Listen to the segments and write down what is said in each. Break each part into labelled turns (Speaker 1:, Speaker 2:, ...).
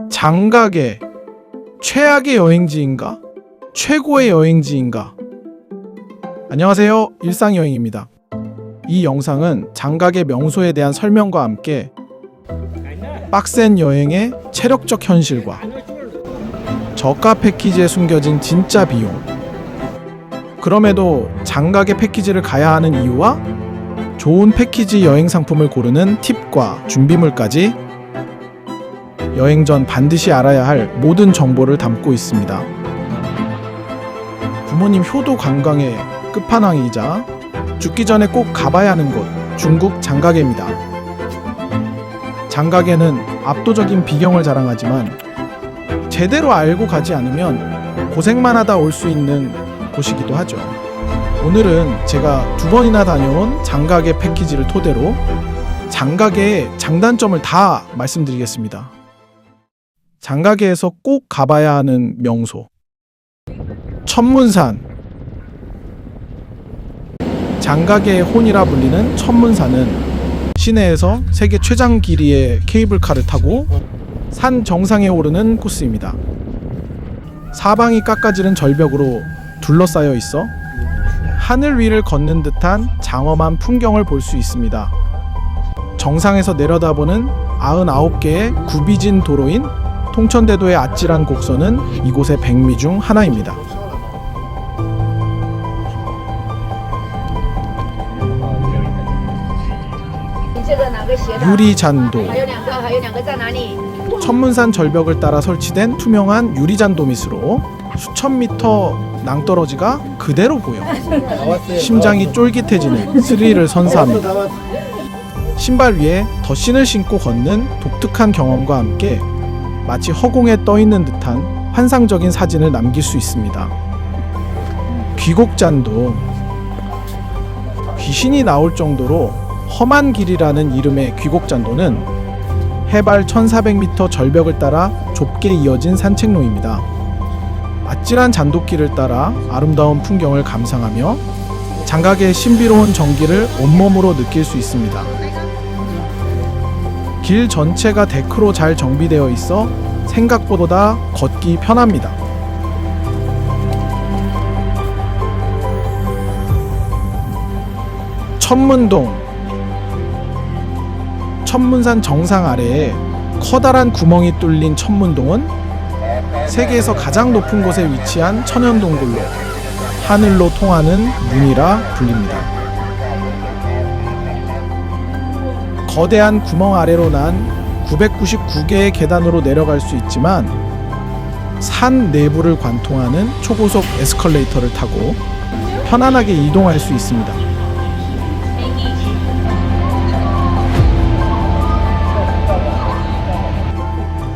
Speaker 1: 장가게 최악의 여행지인가? 최고의 여행지인가? 안녕하세요. 일상여행입니다. 이 영상은 장가게 명소에 대한 설명과 함께 빡센 여행의 체력적 현실과 저가 패키지에 숨겨진 진짜 비용, 그럼에도 장가게 패키지를 가야 하는 이유와 좋은 패키지 여행 상품을 고르는 팁과 준비물까지 여행 전 반드시 알아야 할 모든 정보를 담고 있습니다. 부모님 효도 관광의 끝판왕이자 죽기 전에 꼭 가봐야 하는 곳, 중국 장가게입니다. 장가게는 압도적인 비경을 자랑하지만 제대로 알고 가지 않으면 고생만 하다 올 수 있는 곳이기도 하죠. 오늘은 제가 2번이나 다녀온 장가게 패키지를 토대로 장가게의 장단점을 다 말씀드리겠습니다. 장가게에서 꼭 가봐야 하는 명소, 천문산. 장가게의 혼이라 불리는 천문산은 시내에서 세계 최장 길이의 케이블카를 타고 산 정상에 오르는 코스입니다. 사방이 깎아지른 절벽으로 둘러싸여 있어 하늘 위를 걷는 듯한 장엄한 풍경을 볼 수 있습니다. 정상에서 내려다보는 99개의 굽이진 도로인 통천대도의 아찔한 곡선은 이곳의 백미 중 하나입니다. 유리잔도. 천문산 절벽을 따라 설치된 투명한 유리잔도 밑으로 수천 미터 낭떠러지가 그대로 보여 심장이 쫄깃해지는 스릴을 선사합니다. 신발 위에 덧신을 신고 걷는 독특한 경험과 함께 마치 허공에 떠있는 듯한 환상적인 사진을 남길 수 있습니다. 귀곡잔도. 귀신이 나올 정도로 험한 길이라는 이름의 귀곡잔도는 해발 1400m 절벽을 따라 좁게 이어진 산책로입니다. 아찔한 잔도길을 따라 아름다운 풍경을 감상하며 장가게의 신비로운 정기를 온몸으로 느낄 수 있습니다. 길 전체가 데크로 잘 정비되어 있어 생각보다 걷기 편합니다. 천문동. 천문산 정상 아래에 커다란 구멍이 뚫린 천문동은 세계에서 가장 높은 곳에 위치한 천연동굴로 하늘로 통하는 문이라 불립니다. 거대한 구멍 아래로 난 999개의 계단으로 내려갈 수 있지만 산 내부를 관통하는 초고속 에스컬레이터를 타고 편안하게 이동할 수 있습니다.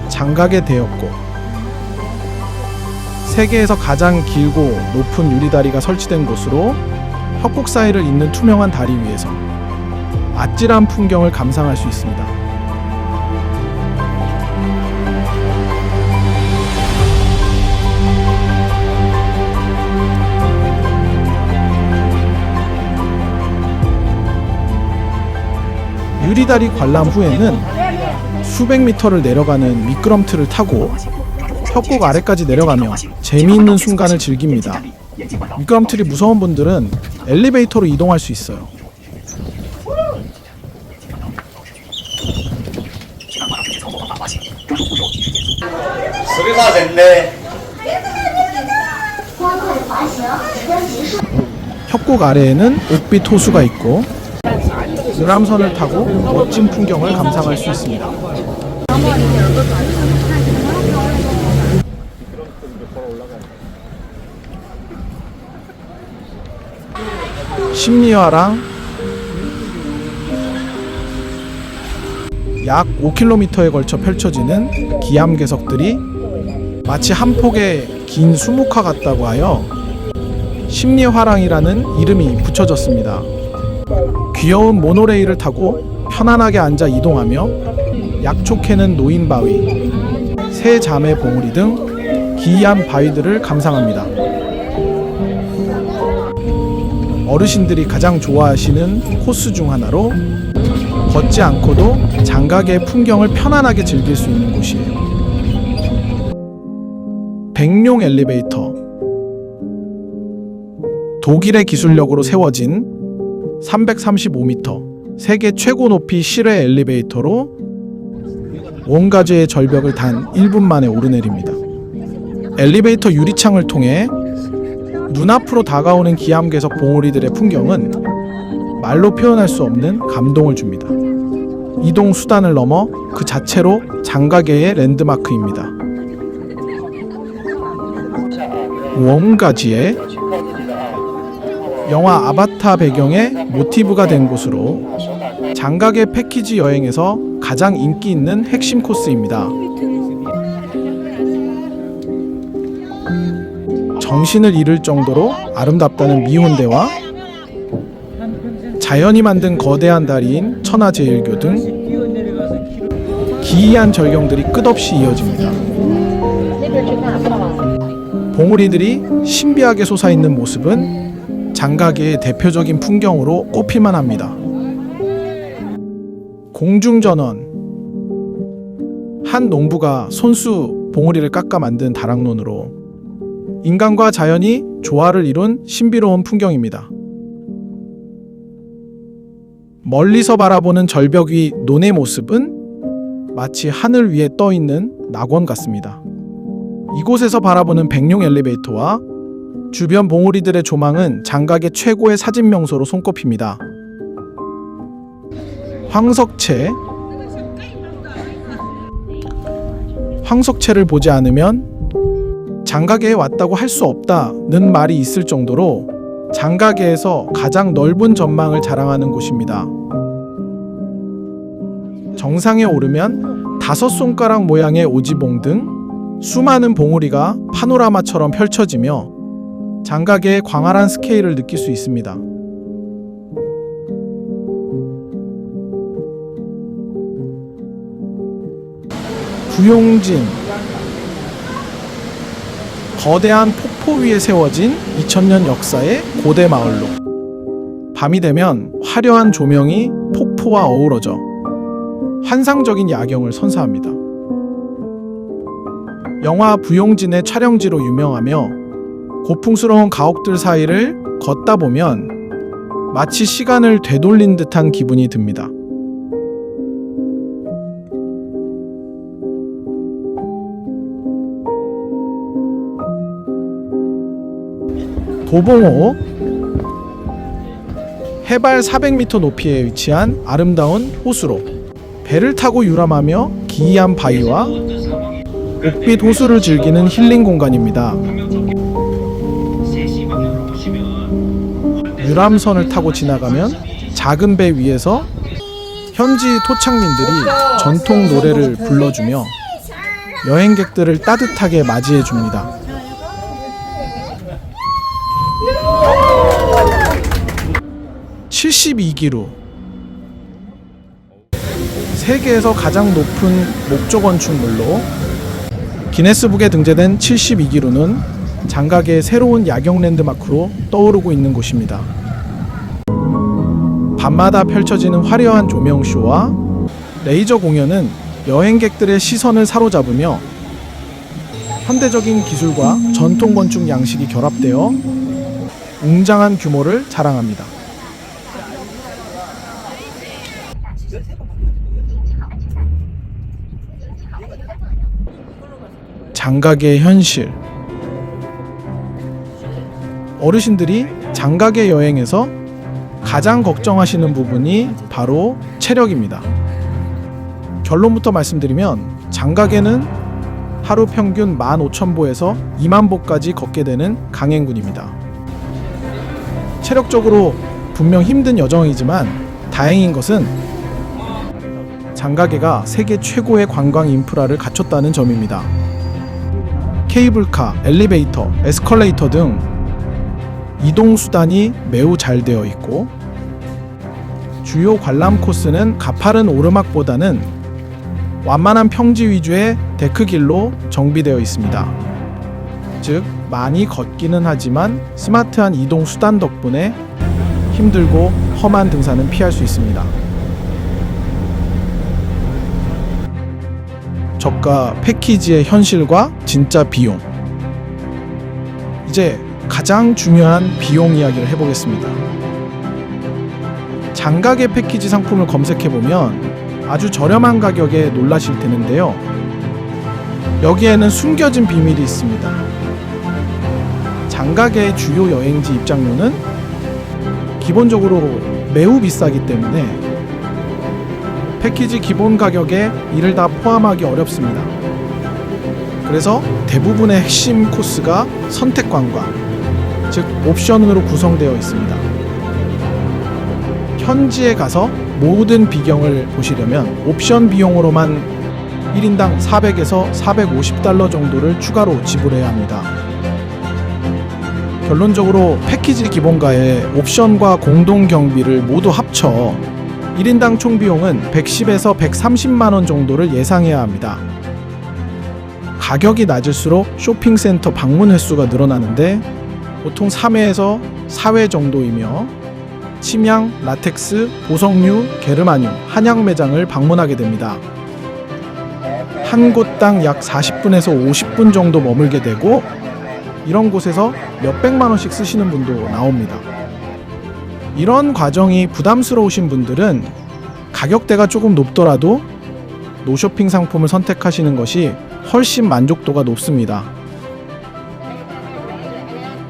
Speaker 1: 장가게 대역고. 세계에서 가장 길고 높은 유리다리가 설치된 곳으로 협곡 사이를 잇는 투명한 다리 위에서 아찔한 풍경을 감상할 수 있습니다. 유리다리 관람 후에는 수백 미터를 내려가는 미끄럼틀을 타고 협곡 아래까지 내려가며 재미있는 순간을 즐깁니다. 미끄럼틀이 무서운 분들은 엘리베이터로 이동할 수 있어요. 협곡 아래에는 옥빛 호수가 있고 유람선을 타고 멋진 풍경을 감상할 수 있습니다. 심리화랑 약 5km에 걸쳐 펼쳐지는 기암괴석들이 마치 한 폭의 긴 수묵화 같다고 하여 심리화랑이라는 이름이 붙여졌습니다. 귀여운 모노레일을 타고 편안하게 앉아 이동하며 약초 캐는 노인 바위, 새 자매 봉우리 등 기이한 바위들을 감상합니다. 어르신들이 가장 좋아하시는 코스 중 하나로 걷지 않고도 장가게의 풍경을 편안하게 즐길 수 있는 곳이에요. 백룡 엘리베이터. 독일의 기술력으로 세워진 335m, 세계 최고 높이 실외 엘리베이터로 원가제의 절벽을 단 1분 만에 오르내립니다. 엘리베이터 유리창을 통해 눈앞으로 다가오는 기암괴석 봉우리들의 풍경은 말로 표현할 수 없는 감동을 줍니다. 이동 수단을 넘어 그 자체로 장가계의 랜드마크입니다. 웜가지에 영화 아바타 배경의 모티브가 된 곳으로 장가계 패키지 여행에서 가장 인기 있는 핵심 코스입니다. 정신을 잃을 정도로 아름답다는 미혼대와 자연이 만든 거대한 다리인 천하제일교 등 기이한 절경들이 끝없이 이어집니다. 봉우리들이 신비하게 솟아있는 모습은 장가계의 대표적인 풍경으로 꼽힐만 합니다. 공중전원. 한 농부가 손수 봉우리를 깎아 만든 다락론으로 인간과 자연이 조화를 이룬 신비로운 풍경입니다. 멀리서 바라보는 절벽 위 논의 모습은 마치 하늘 위에 떠있는 낙원 같습니다. 이곳에서 바라보는 백룡 엘리베이터와 주변 봉우리들의 조망은 장가계 최고의 사진 명소로 손꼽힙니다. 황석채. 황석채를 보지 않으면 장가계에 왔다고 할 수 없다는 말이 있을 정도로 장가계에서 가장 넓은 전망을 자랑하는 곳입니다. 정상에 오르면 5손가락 모양의 오지봉 등 수많은 봉우리가 파노라마처럼 펼쳐지며 장가계의 광활한 스케일을 느낄 수 있습니다. 구용진. 거대한 폭포 위에 세워진 2000년 역사의 고대 마을로 밤이 되면 화려한 조명이 폭포와 어우러져 환상적인 야경을 선사합니다. 영화 부용진의 촬영지로 유명하며 고풍스러운 가옥들 사이를 걷다 보면 마치 시간을 되돌린 듯한 기분이 듭니다. 도봉호. 해발 400m 높이에 위치한 아름다운 호수로 배를 타고 유람하며 기이한 바위와 옥빛 호수를 즐기는 힐링 공간입니다. 유람선을 타고 지나가면 작은 배 위에서 현지 토착민들이 전통 노래를 불러주며 여행객들을 따뜻하게 맞이해 줍니다. (72기루) 세계에서 가장 높은 목조 건축물로 기네스북에 등재된 72기루는 장가계의 새로운 야경 랜드마크로 떠오르고 있는 곳입니다. 밤마다 펼쳐지는 화려한 조명쇼와 레이저 공연은 여행객들의 시선을 사로잡으며 현대적인 기술과 전통 건축 양식이 결합되어 웅장한 규모를 자랑합니다. 장가계의 현실. 어르신들이 장가계 여행에서 가장 걱정하시는 부분이 바로 체력입니다. 결론부터 말씀드리면 장가계는 하루 평균 15,000보에서 20,000보까지 걷게 되는 강행군입니다. 체력적으로 분명 힘든 여정이지만 다행인 것은 장가계가 세계 최고의 관광 인프라를 갖췄다는 점입니다. 케이블카, 엘리베이터, 에스컬레이터 등 이동 수단이 매우 잘 되어 있고 주요 관람 코스는 가파른 오르막보다는 완만한 평지 위주의 데크길로 정비되어 있습니다. 즉 많이 걷기는 하지만 스마트한 이동 수단 덕분에 힘들고 험한 등산은 피할 수 있습니다. 저가 패키지의 현실과 진짜 비용. 이제 가장 중요한 비용 이야기를 해보겠습니다. 장가게 패키지 상품을 검색해보면 아주 저렴한 가격에 놀라실 테는데요. 여기에는 숨겨진 비밀이 있습니다. 장가게의 주요 여행지 입장료는 기본적으로 매우 비싸기 때문에 패키지 기본 가격에 이를 다 포함하기 어렵습니다. 그래서 대부분의 핵심 코스가 선택 관광, 즉 옵션으로 구성되어 있습니다. 현지에 가서 모든 비경을 보시려면 옵션 비용으로만 1인당 400에서 450달러 정도를 추가로 지불해야 합니다. 결론적으로 패키지 기본가에 옵션과 공동 경비를 모두 합쳐 1인당 총 비용은 110에서 130만원 정도를 예상해야 합니다. 가격이 낮을수록 쇼핑센터 방문 횟수가 늘어나는데 보통 3회에서 4회 정도이며 침향, 라텍스, 보석류, 게르마늄, 한약 매장을 방문하게 됩니다. 한 곳당 약 40분에서 50분 정도 머물게 되고 이런 곳에서 몇백만 원씩 쓰시는 분도 나옵니다. 이런 과정이 부담스러우신 분들은 가격대가 조금 높더라도 노쇼핑 상품을 선택하시는 것이 훨씬 만족도가 높습니다.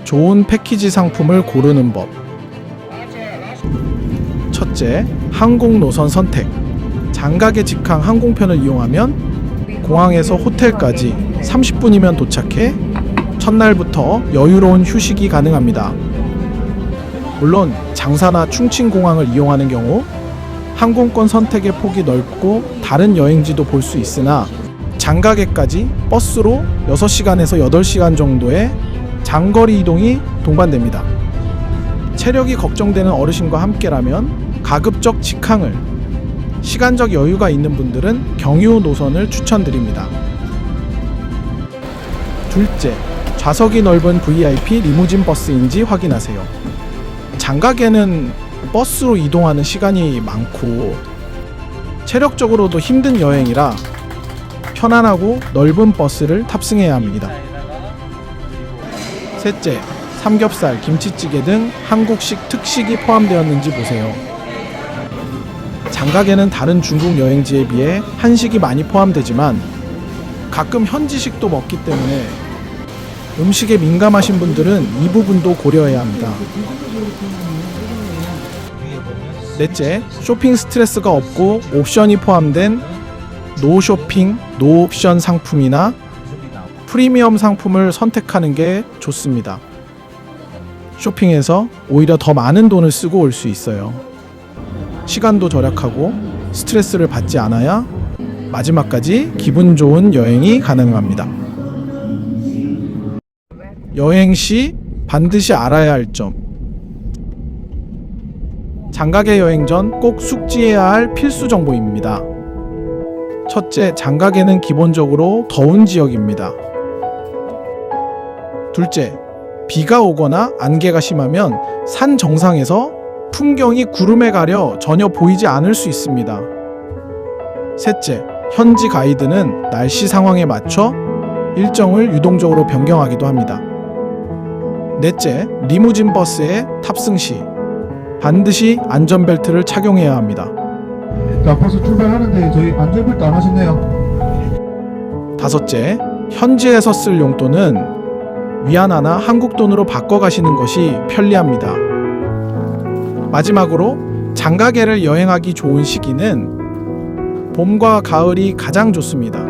Speaker 1: 좋은 패키지 상품을 고르는 법. 첫째, 항공 노선 선택. 장가게 직항 항공편을 이용하면 공항에서 호텔까지 30분이면 도착해 첫날부터 여유로운 휴식이 가능합니다. 물론 장사나 충칭공항을 이용하는 경우 항공권 선택의 폭이 넓고 다른 여행지도 볼 수 있으나 장가게까지 버스로 6시간에서 8시간 정도의 장거리 이동이 동반됩니다. 체력이 걱정되는 어르신과 함께라면 가급적 직항을, 시간적 여유가 있는 분들은 경유 노선을 추천드립니다. 둘째, 좌석이 넓은 VIP 리무진 버스인지 확인하세요. 장가게는 버스로 이동하는 시간이 많고 체력적으로도 힘든 여행이라 편안하고 넓은 버스를 탑승해야 합니다. 셋째, 삼겹살, 김치찌개 등 한국식 특식이 포함되었는지 보세요. 장가게는 다른 중국 여행지에 비해 한식이 많이 포함되지만 가끔 현지식도 먹기 때문에 음식에 민감하신 분들은 이 부분도 고려해야 합니다. 넷째, 쇼핑 스트레스가 없고 옵션이 포함된 노쇼핑, 노옵션 상품이나 프리미엄 상품을 선택하는 게 좋습니다. 쇼핑에서 오히려 더 많은 돈을 쓰고 올 수 있어요. 시간도 절약하고 스트레스를 받지 않아야 마지막까지 기분 좋은 여행이 가능합니다. 여행 시 반드시 알아야 할 점. 장가게 여행 전 꼭 숙지해야 할 필수 정보입니다. 첫째, 장가게는 기본적으로 더운 지역입니다. 둘째, 비가 오거나 안개가 심하면 산 정상에서 풍경이 구름에 가려 전혀 보이지 않을 수 있습니다. 셋째, 현지 가이드는 날씨 상황에 맞춰 일정을 유동적으로 변경하기도 합니다. 넷째, 리무진 버스에 탑승 시 반드시 안전벨트를 착용해야 합니다.
Speaker 2: 자, 버스 출발하는데 저희 안전벨트 안 하셨네요.
Speaker 1: 다섯째, 현지에서 쓸 용돈은 위안화나 한국 돈으로 바꿔 가시는 것이 편리합니다. 마지막으로 장가게를 여행하기 좋은 시기는 봄과 가을이 가장 좋습니다.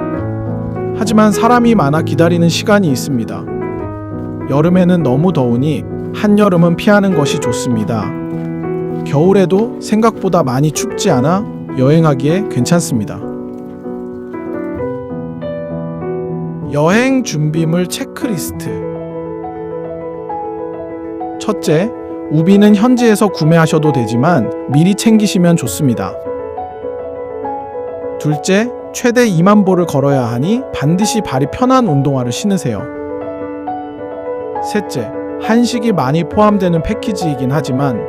Speaker 1: 하지만 사람이 많아 기다리는 시간이 있습니다. 여름에는 너무 더우니 한여름은 피하는 것이 좋습니다. 겨울에도 생각보다 많이 춥지 않아 여행하기에 괜찮습니다. 여행 준비물 체크리스트. 첫째, 우비는 현지에서 구매하셔도 되지만 미리 챙기시면 좋습니다. 둘째, 최대 2만 보를 걸어야 하니 반드시 발이 편한 운동화를 신으세요. 셋째, 한식이 많이 포함되는 패키지이긴 하지만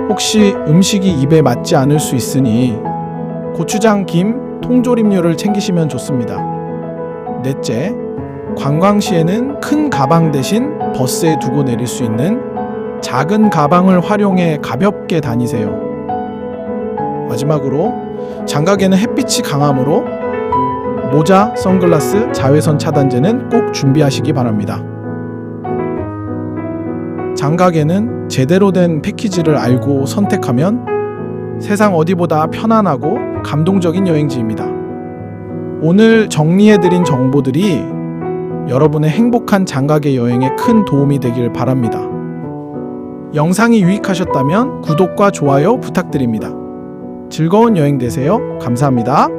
Speaker 1: 혹시 음식이 입에 맞지 않을 수 있으니 고추장, 김, 통조림류를 챙기시면 좋습니다. 넷째, 관광 시에는 큰 가방 대신 버스에 두고 내릴 수 있는 작은 가방을 활용해 가볍게 다니세요. 마지막으로 장각에는 햇빛이 강하므로 모자, 선글라스, 자외선 차단제는 꼭 준비하시기 바랍니다. 장각에는 제대로 된 패키지를 알고 선택하면 세상 어디보다 편안하고 감동적인 여행지입니다. 오늘 정리해드린 정보들이 여러분의 행복한 장각의 여행에 큰 도움이 되길 바랍니다. 영상이 유익하셨다면 구독과 좋아요 부탁드립니다. 즐거운 여행 되세요. 감사합니다.